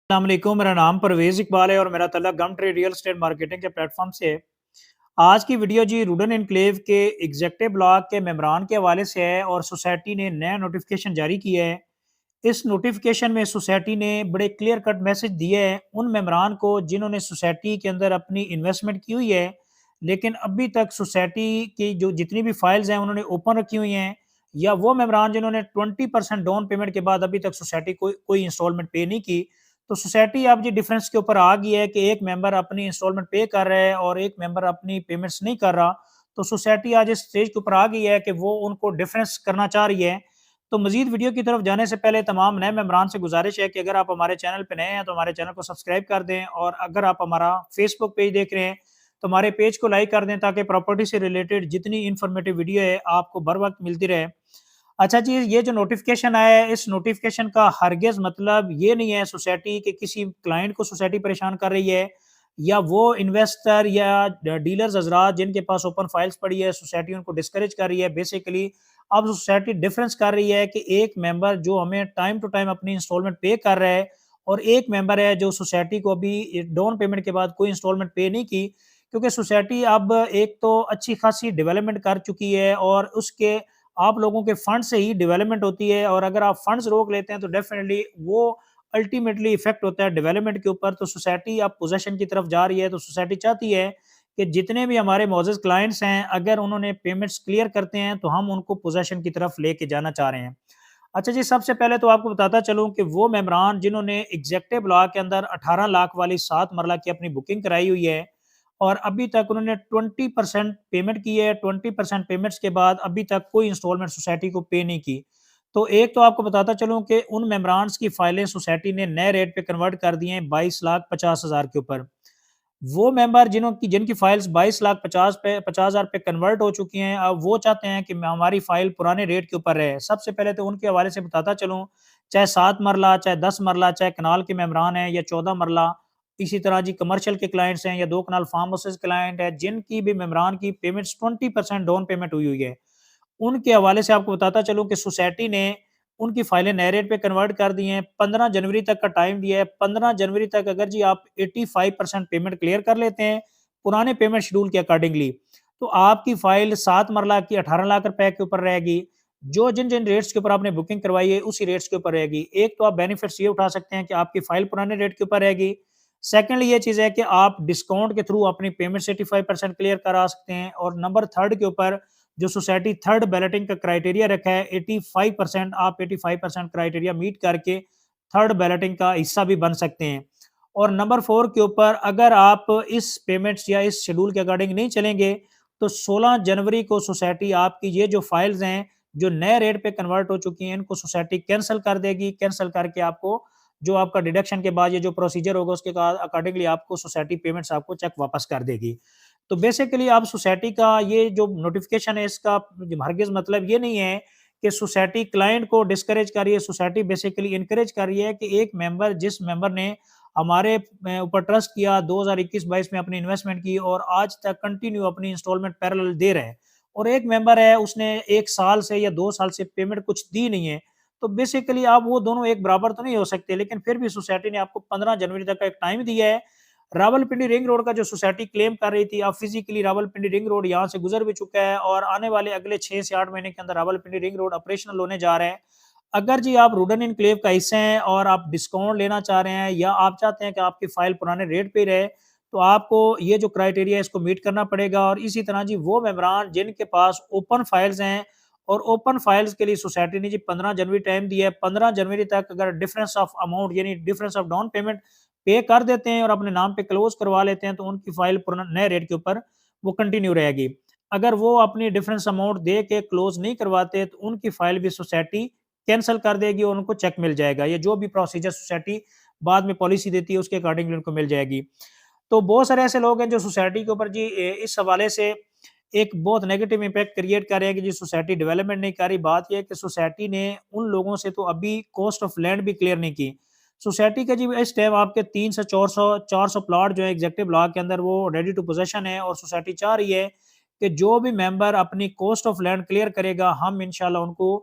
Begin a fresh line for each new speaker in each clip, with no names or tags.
अस्सलामुअलैकुम, मेरा नाम परवेज़ इकबाल है और मेरा तल्लुक गमट्री रियल एस्टेट मार्केटिंग के प्लेटफ़ॉर्म से है। आज की वीडियो जी रूडन एन्क्लेव के एग्ज़ेक्टिव ब्लॉक के मेंबरान के हवाले से है और सोसाइटी ने नया नोटिफ़िकेशन जारी किया है। इस नोटिफ़िकेशन में सोसाइटी ने बड़े क्लियर कट मैसेज दिए हैं उन मेंबरान को जिन्होंने सोसाइटी के अंदर अपनी इन्वेस्टमेंट की हुई है, लेकिन अभी तक सोसाइटी की जो जितनी भी फाइल्स हैं उन्होंने ओपन रखी हुई हैं, या वो मेंबरान जिन्होंने 20% डाउन पेमेंट के बाद अभी तक सोसाइटी को कोई इंस्टॉलमेंट पे नहीं की। तो सोसाइटी अब जी डिफरेंस के ऊपर आ गई है कि एक मेंबर अपनी इंस्टॉलमेंट पे कर रहा है और एक मेंबर अपनी पेमेंट्स नहीं कर रहा। तो सोसाइटी आज इस स्टेज के ऊपर आ गई है कि वो उनको डिफरेंस करना चाह रही है। तो मज़ीद वीडियो की तरफ जाने से पहले तमाम नए मेंबरान से गुज़ारिश है कि अगर आप हमारे चैनल पे नए हैं तो हमारे चैनल को सब्सक्राइब कर दें, और अगर आप हमारा फेसबुक पेज देख रहे हैं तो हमारे पेज को लाइक कर दें ताकि प्रॉपर्टी से रिलेटेड जितनी इन्फॉर्मेटिव वीडियो है आपको बर वक्त मिलती रहे। अच्छा जी, ये जो नोटिफ़िकेशन आया है, इस नोटिफ़िकेशन का हरगिज़ मतलब ये नहीं है सोसाइटी के किसी क्लाइंट को सोसाइटी परेशान कर रही है, या वो इन्वेस्टर या डीलर्स हज़रात जिनके पास ओपन फाइल्स पड़ी है, सोसाइटी उनको डिस्करेज कर रही है। बेसिकली अब सोसाइटी डिफरेंस कर रही है कि एक मेंबर जो हमें टाइम टू टाइम अपनी इंस्टॉलमेंट पे कर रहा है, और एक मेंबर है जो सोसाइटी को अभी डाउन पेमेंट के बाद कोई इंस्टॉलमेंट पे नहीं की। क्योंकि सोसाइटी अब एक तो अच्छी खासी डेवलपमेंट कर चुकी है और उसके आप लोगों के फंड से ही डेवलपमेंट होती है, और अगर आप फंड्स रोक लेते हैं तो डेफिनेटली वो अल्टीमेटली इफेक्ट होता है डेवलपमेंट के ऊपर। तो सोसाइटी अब पोजेशन की तरफ जा रही है। तो सोसाइटी चाहती है कि जितने भी हमारे मौजूद क्लाइंट्स हैं, अगर उन्होंने पेमेंट्स क्लियर करते हैं तो हम उनको पोजेशन की तरफ लेके जाना चाह रहे हैं। अच्छा जी, सबसे पहले तो आपको बताता चलूँ कि वो मेंबरान जिन्होंने एग्जेक्टिव ब्लॉक के अंदर 18 लाख वाली 7 मरला की अपनी बुकिंग कराई हुई है, और अभी तक उन्होंने 20% पेमेंट की है, 20% पेमेंट्स के बाद अभी तक कोई इंस्टॉलमेंट सोसाइटी को पे नहीं की। तो एक तो आपको बताता चलूँ कि उन मेंबरान्स की फाइलें सोसाइटी ने नए रेट पे कन्वर्ट कर दी हैं 22,50,000 के ऊपर। वो मेंबर जिनकी फाइल्स 22,50,000 पे कन्वर्ट हो चुकी हैं, अब वो चाहते हैं कि हमारी फाइल पुराने रेट के ऊपर रहे। सबसे पहले तो उनके हवाले से बताता चलूँ, चाहे 7 मरला, चाहे 10 मरला, चाहे कनाल के मेंबरान हैं या 14 मरला, इसी तरह जी कमर्शियल के क्लाइंट्स हैं या 2 कनाल फार्म हाउसेस क्लाइंट है, जिनकी भी मेंबरान की पेमेंट्स 20% डाउन पेमेंट हुई हुई है। उनके हवाले से आपको बताता चलूँ कि सोसाइटी ने उनकी फाइलें नए रेट पे कन्वर्ट कर दी हैं। 15 जनवरी तक का टाइम दिया है। 15 जनवरी तक अगर जी आप 85% पेमेंट क्लियर कर लेते हैं, पुराने पेमेंट शेड्यूल के अकॉर्डिंगली, तो आपकी फाइल 7 मरला की 18 लाख रुपए के ऊपर रहेगी। जो जिन-जिन रेट्स के ऊपर आपने बुकिंग करवाई है, उसी रेट्स के ऊपर रहेगी। एक तो आप बेनिफिट्स ये उठा सकते हैं कि आपकी फाइल पुराने रेट के ऊपर रहेगी। सेकंडली ये चीज़ है कि आप डिस्काउंट के थ्रू अपनी पेमेंट 85% क्लियर करा सकते हैं, और नंबर थर्ड के ऊपर जो सोसाइटी थर्ड बैलेटिंग का क्राइटेरिया रखा है 85%, आप 85% क्राइटेरिया मीट करके थर्ड बैलेटिंग का हिस्सा भी बन सकते हैं। और नंबर 4 के ऊपर अगर आप इस पेमेंट्स या इस शेड्यूल के अकॉर्डिंग नहीं चलेंगे, तो 16 जनवरी को सोसाइटी आपकी ये जो फाइल्स हैं, जो नए रेट पे कन्वर्ट हो चुकी हैं, इनको सोसाइटी कैंसल कर देगी। कैंसल करके आपको जो आपका डिडक्शन के बाद ये जो प्रोसीजर होगा उसके अकॉर्डिंगली आपको सोसाइटी पेमेंट्स आपको चेक वापस कर देगी। तो बेसिकली अब सोसाइटी का ये जो नोटिफ़िकेशन है, इसका हरगिज़ मतलब ये नहीं है कि सोसाइटी क्लाइंट को डिस्करेज कर रही है। सोसाइटी बेसिकली एनकरेज कर रही है कि एक मेंबर जिस मेंबर ने हमारे ऊपर ट्रस्ट किया, 2021-22 में अपनी इन्वेस्टमेंट की और आज तक कंटिन्यू अपनी इंस्टॉलमेंट पैरेलल दे रहे हैं, और एक मेंबर है उसने 1 साल से या 2 साल से पेमेंट कुछ दी नहीं है। तो बेसिकली आप वो दोनों एक बराबर तो नहीं हो सकते, लेकिन फिर भी सोसाइटी ने आपको 15 जनवरी तक का एक टाइम दिया है। रावलपिंडी रिंग रोड का जो सोसाइटी क्लेम कर रही थी, अब फिजिकली रावलपिंडी रिंग रोड यहाँ से गुजर भी चुका है, और आने वाले अगले 6 से 8 महीने के अंदर रावलपिंडी रिंग रोड ऑपरेशनल होने जा रहे हैं। अगर जी आप रूडन एन्क्लेव का हिस्सा हैं और आप डिस्काउंट लेना चाह रहे हैं, या आप चाहते हैं कि आपकी फाइल पुराने रेट पे ही रहे, तो आपको ये जो क्राइटेरिया है इसको मीट करना पड़ेगा। और इसी तरह जी वो मेंबरान जिनके पास ओपन फाइल्स हैं, और ओपन फाइल्स के लिए सोसाइटी ने जी 15 जनवरी टाइम दिया है। 15 जनवरी तक अगर डिफरेंस ऑफ अमाउंट यानी डिफरेंस ऑफ डाउन पेमेंट पे कर देते हैं और अपने नाम पे क्लोज करवा लेते हैं, तो उनकी फाइल नए रेट के ऊपर वो कंटिन्यू रहेगी। अगर वो अपनी डिफरेंस अमाउंट दे के क्लोज नहीं करवाते, तो उनकी फाइल भी सोसाइटी कैंसल कर देगी और उनको चेक मिल जाएगा। ये जो भी प्रोसीजर सोसाइटी बाद में पॉलिसी देती है उसके अकॉर्डिंगली उनको मिल जाएगी। तो बहुत सारे ऐसे लोग हैं जो सोसाइटी के ऊपर जी इस हवाले से एक बहुत नेगेटिव इम्पैक्ट क्रिएट कर रहे हैं कि जी सोसाइटी डेवलपमेंट नहीं कर रही। बात ये है कि सोसाइटी ने उन लोगों से तो अभी कॉस्ट ऑफ लैंड भी क्लियर नहीं की। सोसाइटी का जी इस टाइम आपके 3 से 400 प्लॉट जो है एग्जेक्टिव ब्लॉक के अंदर वो रेडी टू पोजेशन है, और सोसाइटी चाह रही है कि जो भी मेंबर अपनी कॉस्ट ऑफ लैंड क्लियर करेगा, हम इंशाल्लाह उनको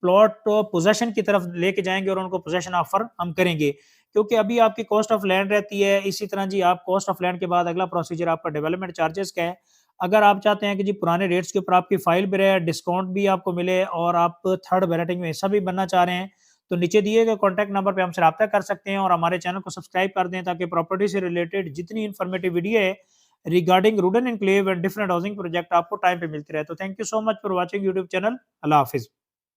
प्लॉट पोजेशन की तरफ लेके जाएंगे और उनको पोजेशन ऑफर हम करेंगे। क्योंकि अभी आपकी कॉस्ट ऑफ लैंड रहती है। इसी तरह जी आप कॉस्ट ऑफ लैंड के बाद अगला प्रोसीजर आपका डेवलपमेंट चार्जेस का है। अगर आप चाहते हैं कि जी पुराने रेट्स के ऊपर आपकी फाइल भी रहे, डिस्काउंट भी आपको मिले और आप थर्ड बैलेटिंग में हिस्सा भी बनना चाह रहे हैं, तो नीचे दिए गए कॉन्टैक्ट नंबर पे हमसे राब्ता कर सकते हैं और हमारे चैनल को सब्सक्राइब कर दें ताकि प्रॉपर्टी से रिलेटेड जितनी इन्फॉर्मेटिव वीडियो है regarding Rudan enclave and different housing project आपको टाइम पे मिलती रहे। तो thank you so much for watching YouTube channel. अल्लाह हाफिज़।